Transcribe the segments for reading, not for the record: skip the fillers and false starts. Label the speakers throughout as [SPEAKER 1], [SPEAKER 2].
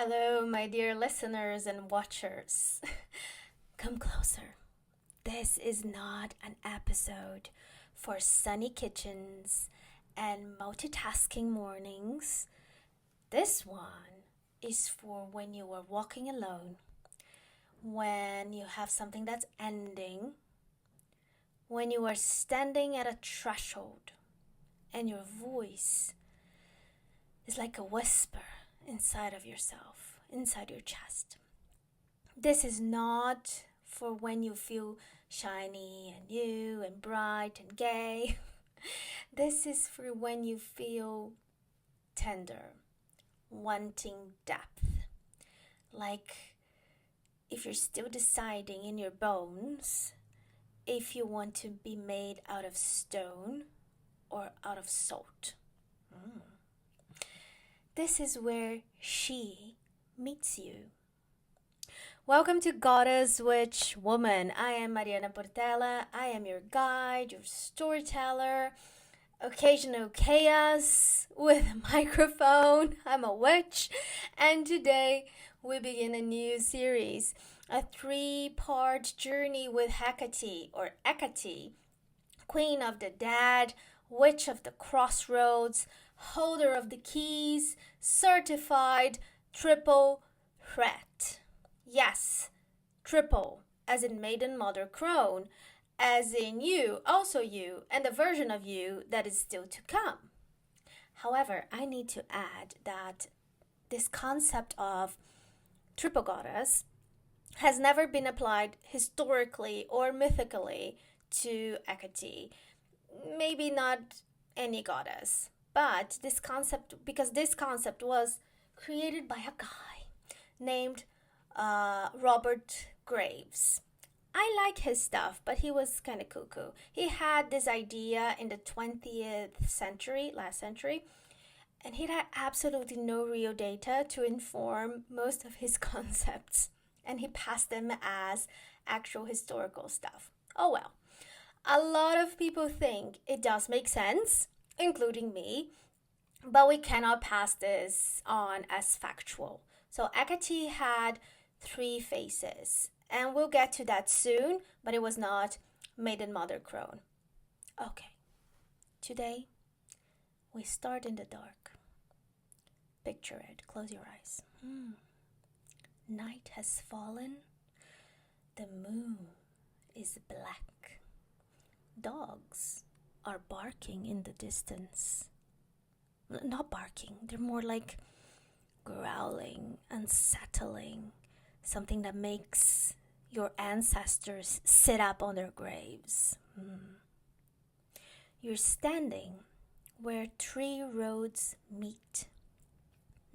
[SPEAKER 1] Hello, my dear listeners and watchers. Come closer. This is not an episode for sunny kitchens and multitasking mornings. This one is for when you are walking alone, when you have something that's ending, when you are standing at a threshold and your voice is like a whisper inside of yourself, inside your chest. This is not for when you feel shiny and new and bright and gay. This is for when you feel tender, wanting depth. Like if you're still deciding in your bones if you want to be made out of stone or out of salt. This is where she meets you. Welcome to Goddess Witch Woman. I am Mariana Portela. I am your guide, your storyteller, occasional chaos with a microphone. I'm a witch. And today we begin a new series, a 3-part journey with Hecate or Hecate, Queen of the Dead, Witch of the Crossroads, holder of the keys, certified triple threat. Yes, triple, as in maiden, mother, crone, as in you, also you, and the version of you that is still to come. However, I need to add that this concept of triple goddess has never been applied historically or mythically to Hecate. Maybe not any goddess. But this concept was created by a guy named Robert Graves. I like his stuff, but he was kind of cuckoo. He had this idea in the 20th century, last century, and he had absolutely no real data to inform most of his concepts, and he passed them as actual historical stuff. Oh well. A lot of people think it does make sense, including me, but we cannot pass this on as factual. So Hecate had 3 faces, and we'll get to that soon, but it was not maiden, mother, crone. Okay, today we start in the dark. Picture it, close your eyes. Night has fallen, the moon is black. Dogs are barking in the distance. Not barking, they're more like growling, unsettling, something that makes your ancestors sit up on their graves. You're standing where 3 roads meet.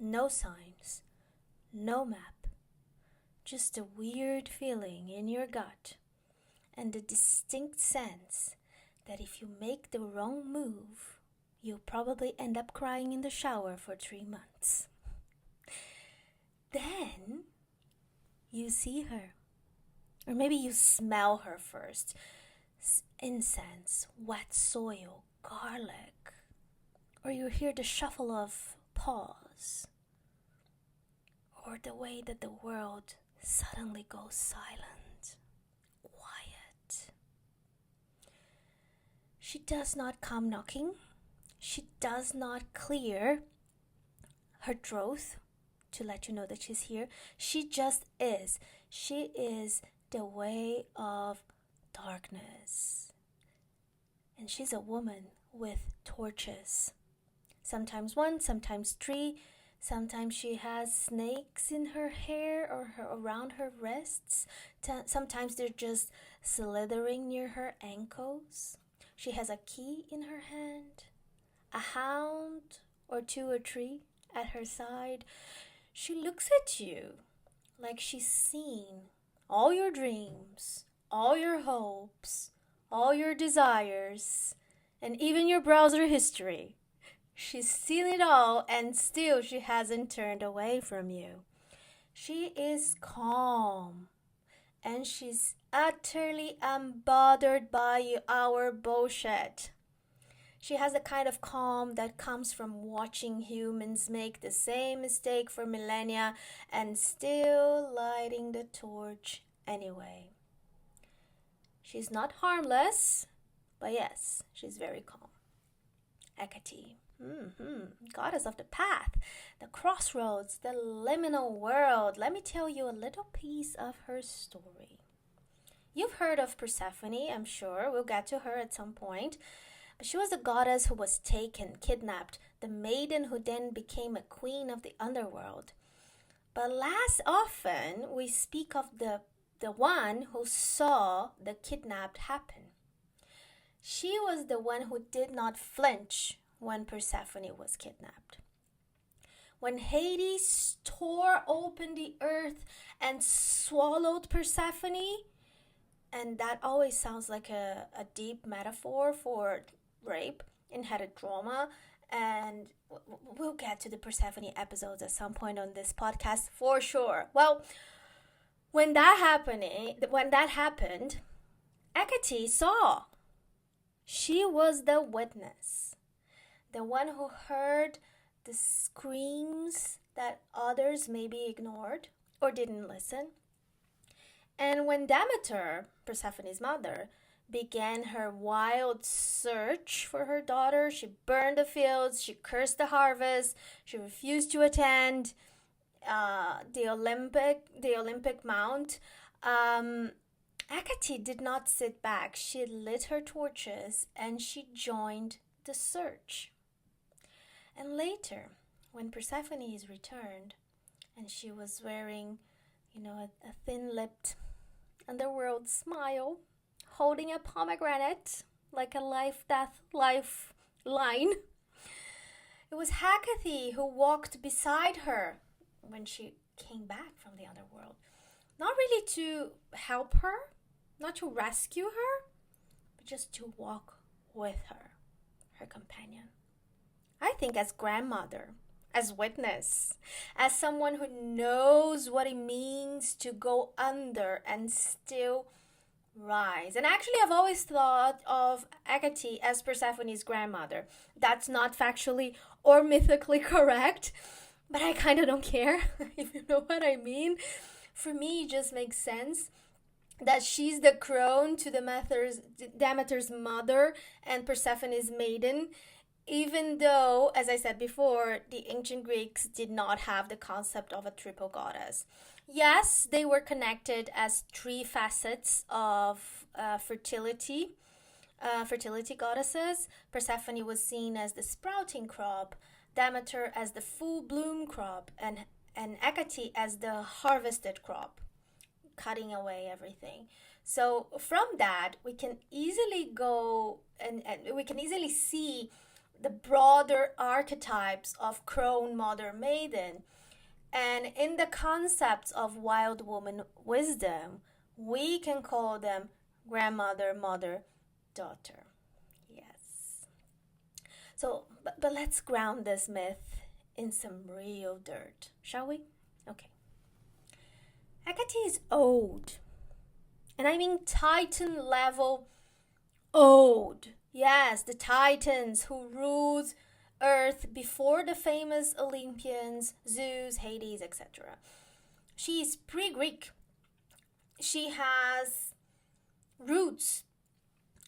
[SPEAKER 1] No signs, no map, just a weird feeling in your gut and the distinct sense that if you make the wrong move, you'll probably end up crying in the shower for 3 months. Then you see her. Or maybe you smell her first. Incense, wet soil, garlic. Or you hear the shuffle of paws. Or the way that the world suddenly goes silent, quiet. She does not come knocking. She does not clear her throat to let you know that she's here. She just is. She is the way of darkness. And she's a woman with torches. Sometimes 1, sometimes 3. Sometimes she has snakes in her hair or around her wrists. Sometimes they're just slithering near her ankles. She has a key in her hand, a hound or 2 or 3 at her side. She looks at you like she's seen all your dreams, all your hopes, all your desires, and even your browser history. She's seen it all, and still she hasn't turned away from you. She is calm, and she's utterly unbothered by our bullshit. She has the kind of calm that comes from watching humans make the same mistake for millennia and still lighting the torch anyway. She's not harmless, but yes, she's very calm. Hecate, goddess of the path, the crossroads, the liminal world. Let me tell you a little piece of her story. You've heard of Persephone, I'm sure. We'll get to her at some point. But she was a goddess who was taken, kidnapped, the maiden who then became a queen of the underworld. But less often we speak of the one who saw the kidnapped happen. She was the one who did not flinch when Persephone was kidnapped. When Hades tore open the earth and swallowed Persephone, and that always sounds like a deep metaphor for rape in heterodrama, and we'll get to the Persephone episodes at some point on this podcast for sure. Well, when that happened, Hecate saw. She was the witness, the one who heard the screams that others maybe ignored or didn't listen. And when Demeter, Persephone's mother, began her wild search for her daughter, she burned the fields, she cursed the harvest, she refused to attend the Olympic Mount. Hecate did not sit back. She lit her torches and she joined the search. And later, when Persephone is returned and she was wearing, a thin-lipped underworld smile, holding a pomegranate like a life-death lifeline, it was Hecate who walked beside her when she came back from the underworld. Not really to help her, not to rescue her, but just to walk with her, her companion. I think as grandmother, as witness, as someone who knows what it means to go under and still rise. And actually, I've always thought of Hecate as Persephone's grandmother. That's not factually or mythically correct, but I kind of don't care, if you know what I mean. For me, it just makes sense that she's the crone to Demeter's mother and Persephone's maiden, even though, as I said before, the ancient Greeks did not have the concept of a triple goddess. Yes, they were connected as three facets of fertility goddesses. Persephone was seen as the sprouting crop, Demeter as the full bloom crop, and Hecate as the harvested crop, cutting away everything. So from that, we can easily go and we can easily see the broader archetypes of crone, mother, maiden. And in the concepts of wild woman wisdom, we can call them grandmother, mother, daughter. Yes. So, but let's ground this myth in some real dirt, shall we? Okay. Hecate is old. And I mean Titan level old. Yes, the Titans who ruled Earth before the famous Olympians, Zeus, Hades, etc. She is pre-Greek. She has roots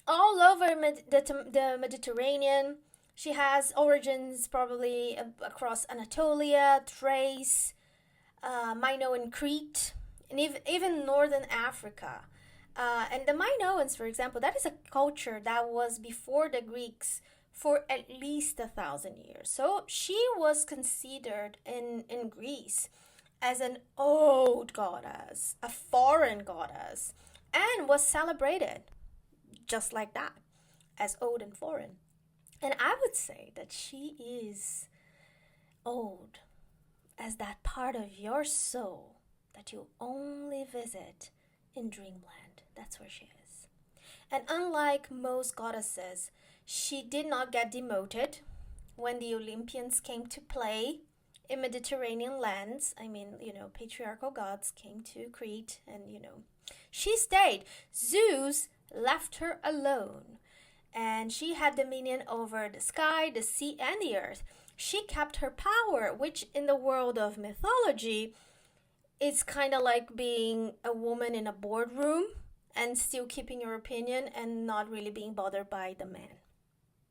[SPEAKER 1] all over the Mediterranean. She has origins probably across Anatolia, Thrace, Minoan Crete, and even northern Africa. And the Minoans, for example, that is a culture that was before the Greeks for at least 1,000 years. So she was considered in Greece as an old goddess, a foreign goddess, and was celebrated just like that, as old and foreign. And I would say that she is old as that part of your soul that you only visit in dreamland. That's where she is. And unlike most goddesses, she did not get demoted when the Olympians came to play in Mediterranean lands. I mean, patriarchal gods came to Crete and, she stayed. Zeus left her alone. and she had dominion over the sky, the sea, and the earth. She kept her power, which in the world of mythology, it's kind of like being a woman in a boardroom and still keeping your opinion and not really being bothered by the man.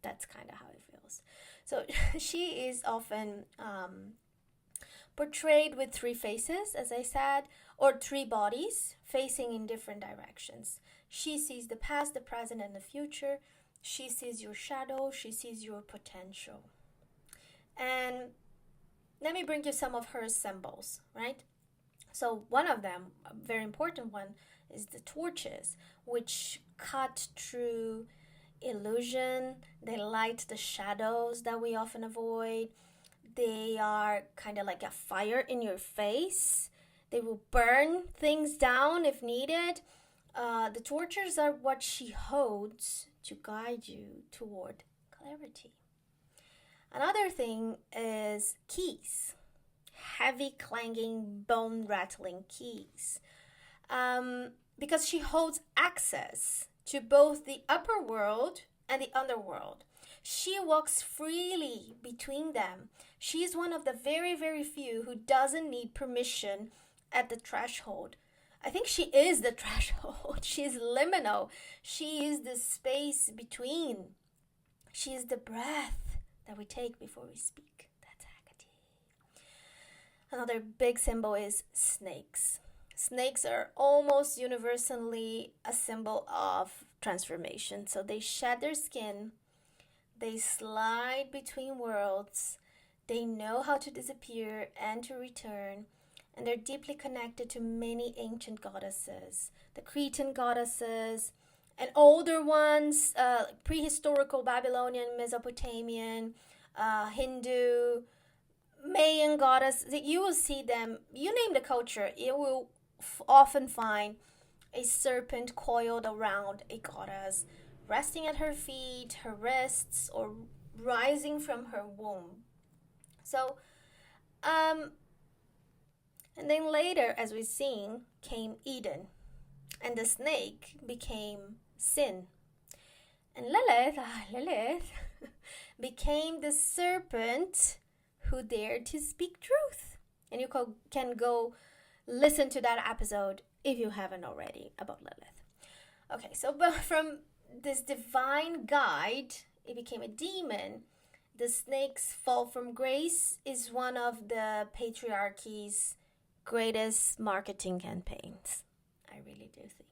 [SPEAKER 1] That's kind of how it feels. So she is often portrayed with three faces, as I said, or three bodies facing in different directions. She sees the past, the present, and the future. She sees your shadow. She sees your potential. And let me bring you some of her symbols, right? So one of them, a very important one, is the torches, which cut through illusion. They light the shadows that we often avoid. They are kind of like a fire in your face. They will burn things down if needed. The torches are what she holds to guide you toward clarity. Another thing is keys. Heavy clanging, bone rattling keys. Because she holds access to both the upper world and the underworld. She walks freely between them. She's one of the very, very few who doesn't need permission at the threshold. I think she is the threshold. She is liminal. She is the space between. She is the breath that we take before we speak. That's Hecate. Another big symbol is snakes. Snakes are almost universally a symbol of transformation. So they shed their skin. They slide between worlds. They know how to disappear and to return. And they're deeply connected to many ancient goddesses. The Cretan goddesses, and older ones, prehistorical Babylonian, Mesopotamian, Hindu, Mayan goddess. You will see them, you name the culture, you will often find a serpent coiled around a goddess, resting at her feet, her wrists, or rising from her womb. So, and then later, as we've seen, came Eden, and the snake became sin. And Lilith became the serpent who dared to speak truth. And you can go listen to that episode if you haven't already about Lilith. Okay, so but from this divine guide, it became a demon. The snake's fall from grace is one of the patriarchy's greatest marketing campaigns. I really do think.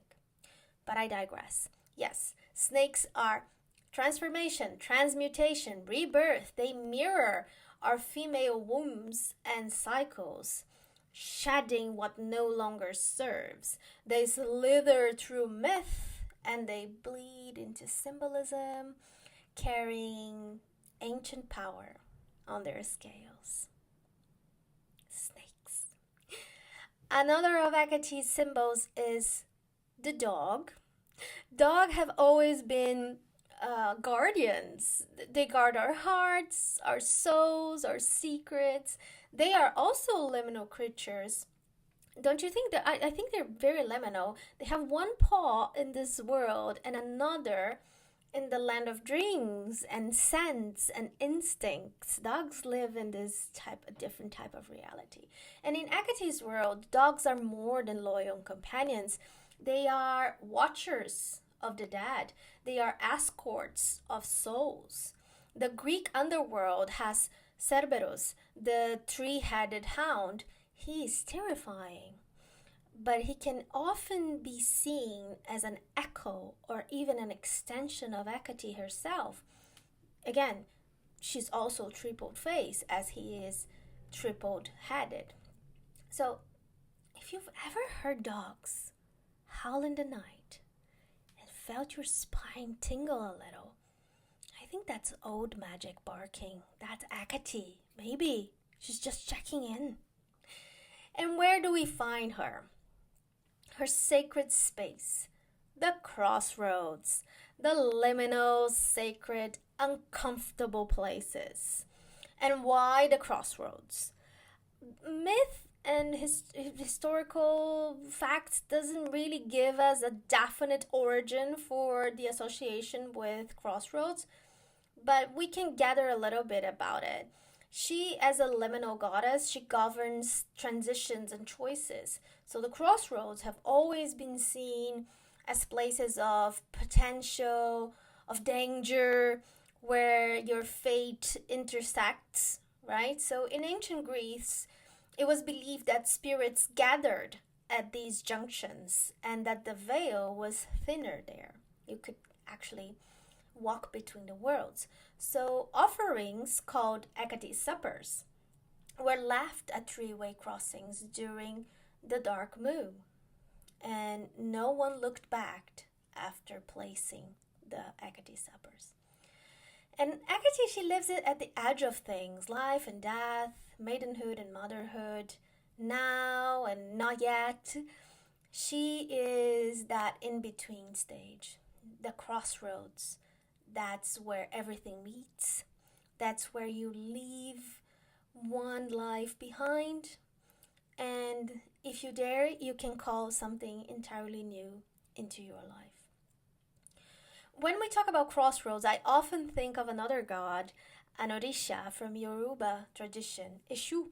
[SPEAKER 1] But I digress. Yes, snakes are transformation, transmutation, rebirth. They mirror our female wombs and cycles, shedding what no longer serves. They slither through myth and they bleed into symbolism, carrying ancient power on their scales. Snakes. Another of Hecate's symbols is the dog. Dogs have always been guardians. They guard our hearts, our souls, our secrets. They are also liminal creatures. Don't you think that? I think they're very liminal. They have one paw in this world and another in the land of dreams and scents and instincts. Dogs live in this different type of reality. And in Hecate's world, dogs are more than loyal companions. They are watchers of the dead. They are escorts of souls. The Greek underworld has Cerberus, the three-headed hound. He is terrifying, but he can often be seen as an echo or even an extension of Hecate herself. Again, she's also triple-faced as he is triple-headed. So, if you've ever heard dogs howl in the night and felt your spine tingle a little, I think that's old magic barking. That's Hecate. Maybe she's just checking in. And where do we find her? Her sacred space, the crossroads, the liminal, sacred, uncomfortable places. And why the crossroads? Myth and historical facts doesn't really give us a definite origin for the association with Crossroads, but we can gather a little bit about it. She, as a liminal goddess, she governs transitions and choices. So the crossroads have always been seen as places of potential, of danger, where your fate intersects, right? So in ancient Greece, it was believed that spirits gathered at these junctions and that the veil was thinner there. You could actually walk between the worlds. So offerings called Hecate suppers were left at three-way crossings during the dark moon, and no one looked back after placing the Hecate suppers. And Hecate, she lives at the edge of things, life and death, maidenhood and motherhood, now and not yet. She is that in-between stage, the crossroads. That's where everything meets. That's where you leave one life behind. And if you dare, you can call something entirely new into your life. When we talk about crossroads, I often think of another god, an orixá from Yoruba tradition, Exu.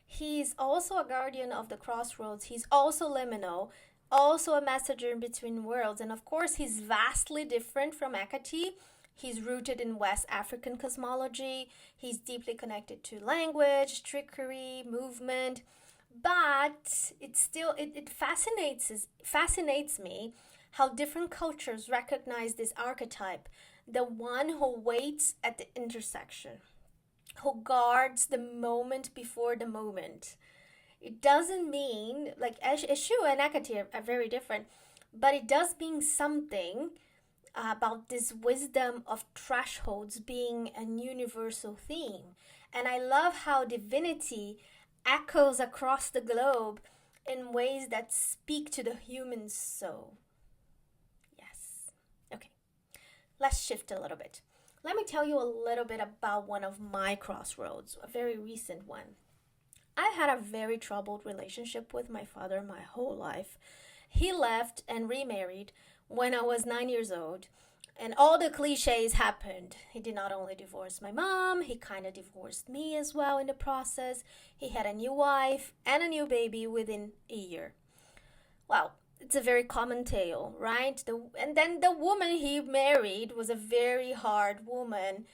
[SPEAKER 1] He is also a guardian of the crossroads. He's also liminal, also a messenger in between worlds. And of course, he's vastly different from Hecate. He's rooted in West African cosmology. He's deeply connected to language, trickery, movement. But it fascinates me how different cultures recognize this archetype, the one who waits at the intersection, who guards the moment before the moment. It doesn't mean, like Exu and Hecate are very different, but it does mean something about this wisdom of thresholds being an universal theme. And I love how divinity echoes across the globe in ways that speak to the human soul. Yes. Okay. Let's shift a little bit. Let me tell you a little bit about one of my crossroads, a very recent one. I had a very troubled relationship with my father my whole life. He left and remarried when I was 9 years old, and all the cliches happened. He did not only divorce my mom, he kind of divorced me as well in the process. He had a new wife and a new baby within a year. Well, it's a very common tale, right? And then the woman he married was a very hard woman.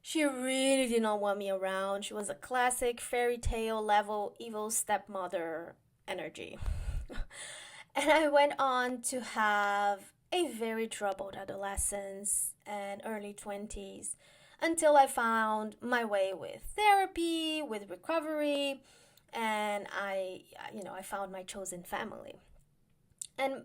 [SPEAKER 1] She really did not want me around. She was a classic fairy tale level evil stepmother energy. And I went on to have a very troubled adolescence and early 20s until I found my way with therapy, with recovery, and I found my chosen family. And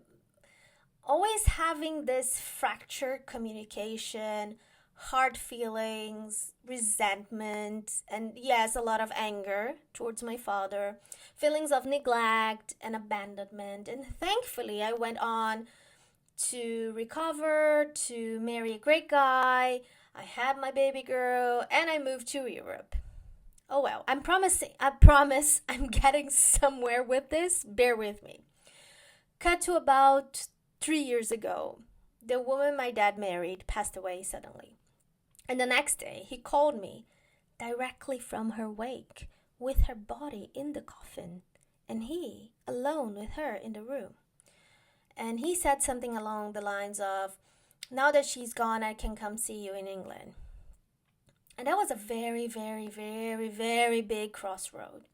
[SPEAKER 1] always having this fractured communication, hard feelings, resentment, and yes, a lot of anger towards my father, feelings of neglect and abandonment. And thankfully, I went on to recover, to marry a great guy. I had my baby girl, and I moved to Europe. Oh well, I promise I'm getting somewhere with this. Bear with me. Cut to about 3 years ago. The woman my dad married passed away suddenly. And the next day, he called me directly from her wake with her body in the coffin and he alone with her in the room. And he said something along the lines of, "Now that she's gone, I can come see you in England." And that was a very, very, very, very big crossroad.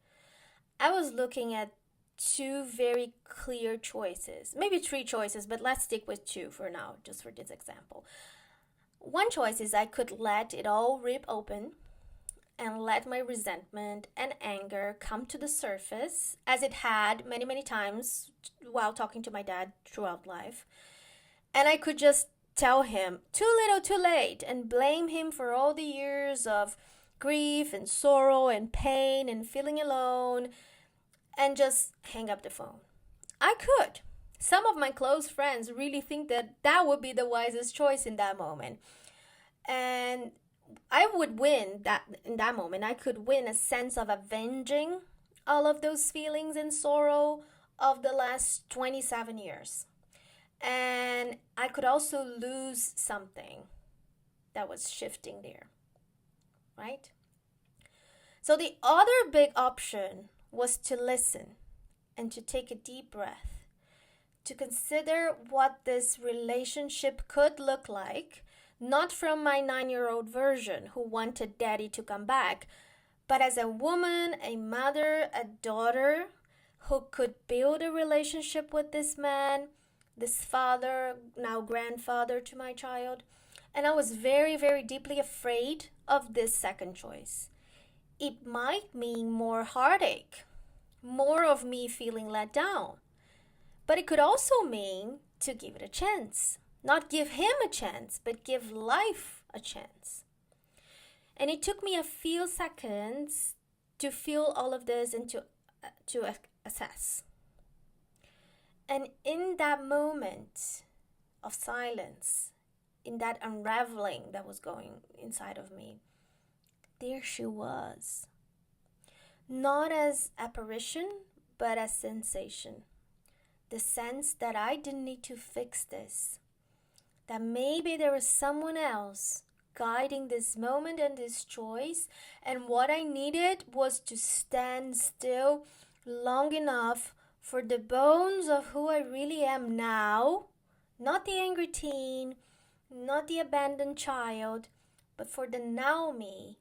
[SPEAKER 1] I was looking at two very clear choices, maybe three choices, but let's stick with two for now, just for this example. One choice is I could let it all rip open and let my resentment and anger come to the surface, as it had many, many times while talking to my dad throughout life. And I could just tell him, too little, too late, and blame him for all the years of grief and sorrow and pain and feeling alone, and just hang up the phone. I could. Some of my close friends really think that would be the wisest choice in that moment. And I would win that in that moment. I could win a sense of avenging all of those feelings and sorrow of the last 27 years. And I could also lose something that was shifting there, right? So the other big option was to listen and to take a deep breath, to consider what this relationship could look like, not from my 9-year-old version who wanted daddy to come back, but as a woman, a mother, a daughter who could build a relationship with this man, this father, now grandfather to my child. And I was very, very deeply afraid of this second choice. It might mean more heartache, more of me feeling let down. But it could also mean to give it a chance. Not give him a chance, but give life a chance. And it took me a few seconds to feel all of this and to assess. And in that moment of silence, in that unraveling that was going inside of me, there she was. Not as apparition, but as sensation. The sense that I didn't need to fix this. That maybe there was someone else guiding this moment and this choice. And what I needed was to stand still long enough for the bones of who I really am now, not the angry teen, not the abandoned child, but for the now me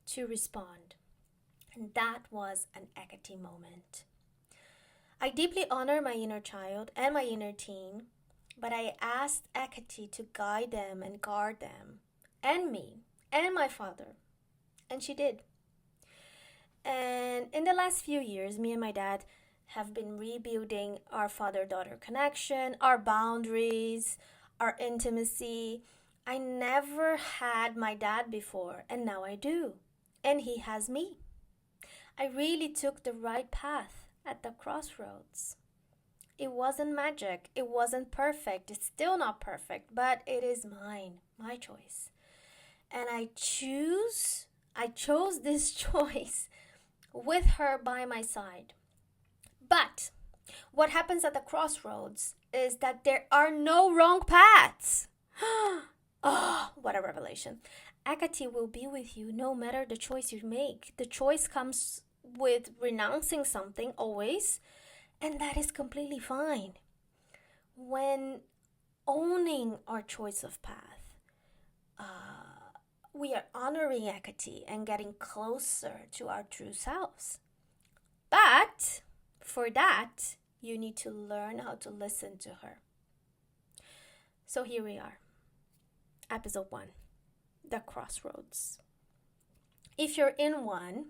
[SPEAKER 1] to respond. And that was an Hecate moment. I deeply honor my inner child and my inner teen, but I asked Hecate to guide them and guard them, and me, and my father. And she did. And in the last few years, me and my dad have been rebuilding our father-daughter connection, our boundaries, our intimacy. I never had my dad before, and now I do. And he has me. I really took the right path at the crossroads. It wasn't magic. It wasn't perfect. It's still not perfect, but it is mine, my choice. And I chose this choice with her by my side. But what happens at the crossroads is that there are no wrong paths. Oh, what a revelation. Hecate will be with you no matter the choice you make. The choice comes with renouncing something always, and that is completely fine. When owning our choice of path, we are honoring Hecate and getting closer to our true selves. But for that, you need to learn how to listen to her. So here we are. Episode 1. The Crossroads. If you're in one,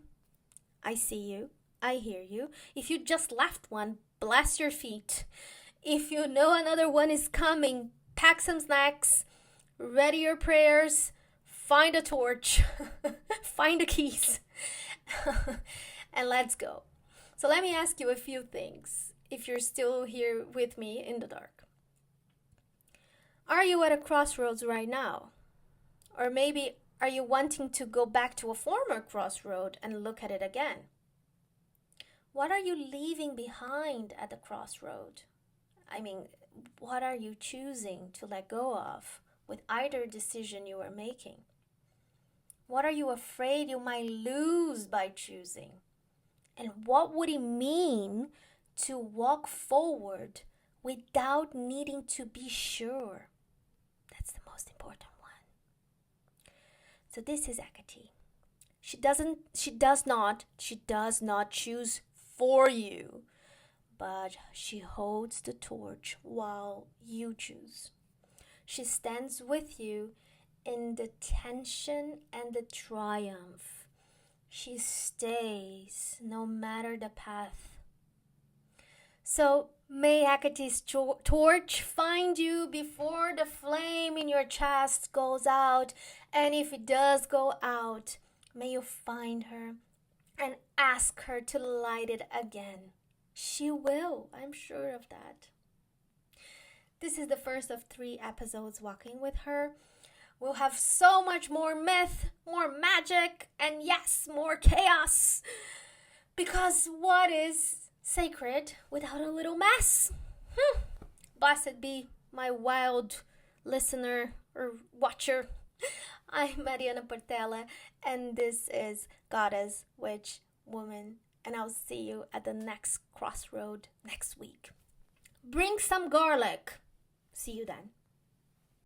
[SPEAKER 1] I see you. I hear you. If you just left one, bless your feet. If you know another one is coming, pack some snacks, ready your prayers, find a torch, find the keys, and let's go. So let me ask you a few things if you're still here with me in the dark. Are you at a crossroads right now? Or maybe are you wanting to go back to a former crossroad and look at it again? What are you leaving behind at the crossroad? I mean, what are you choosing to let go of with either decision you are making? What are you afraid you might lose by choosing? And what would it mean to walk forward without needing to be sure? That's the most important one. So this is Hecate. She does not choose for you, but she holds the torch while you choose. She stands with you in the tension and the triumph. She stays no matter the path. So may Hecate's torch find you before the flame in your chest goes out. And if it does go out, may you find her and ask her to light it again. She will, I'm sure of that. This is the first of 3 episodes walking with her. We'll have so much more myth, more magic, and yes, more chaos. Because what is sacred without a little mess? Blessed be my wild listener or watcher. I'm Mariana Portela, and this is Goddess, Witch, Woman, and I'll see you at the next crossroad next week. Bring some garlic. See you then.